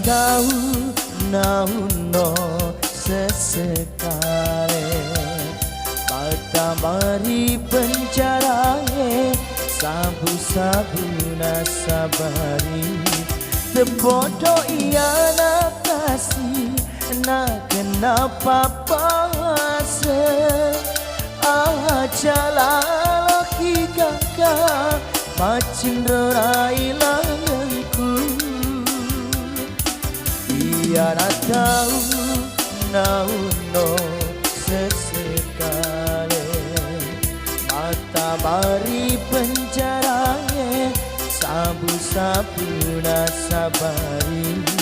tahu nauno sesekale mata mari penjarae sabu-sabu nasabari tebodo iya nak kasih nak kenapa pase ajalah kakak macin rorai langku biar tahu nauno sesekale mata mari penjarae sabu-sabu nasabari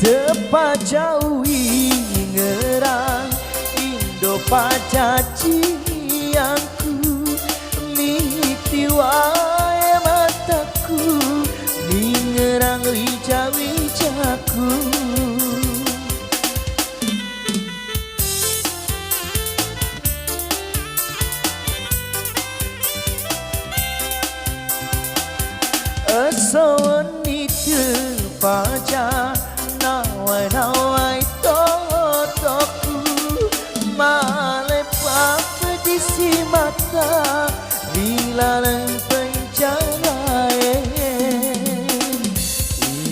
tepat jauhi ngerang Indo pacaci angku mimpi wae mataku ngerang wija-wijaku asawan itu pacar nawai totoku malepak pedisi mata bila penjara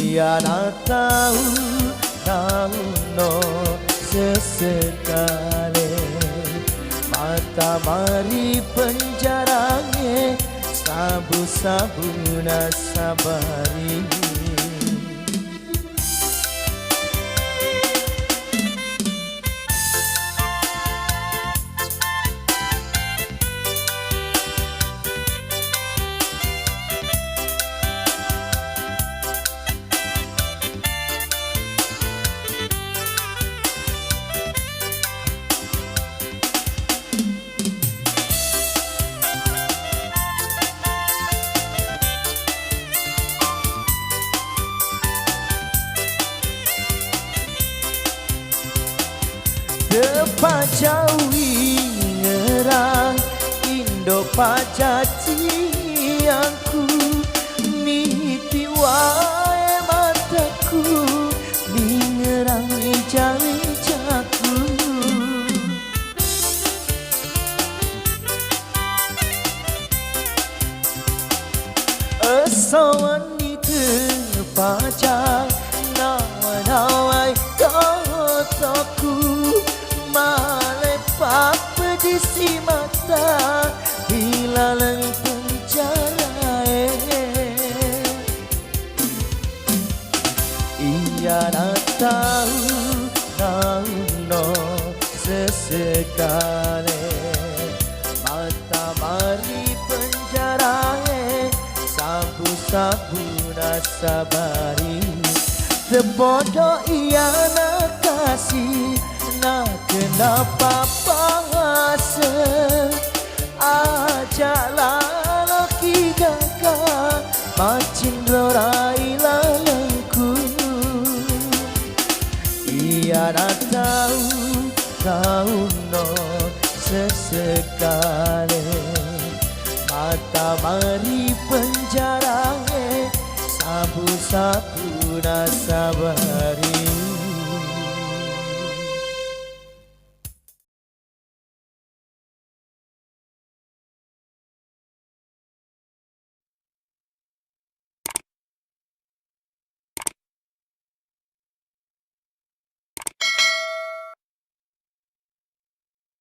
ia nak tahu no sesekale mata mari penjara sabu-sabu nasabari tepat jauhi ngerang Indo pacaci angku mimpi wae mataku ngerang wija-wijaku asawan itu pacar nawai totoku malepak pedisi mata bila penjara ia nak tahu no sesekale mata mari penjara sabu-sabu nasabari tebodo ia nak kasih nak kenapa pase ajalah laki kakak macin rorai lalengku ia nak tahu no sesekale mata mari penjara sabu-sabu nasabari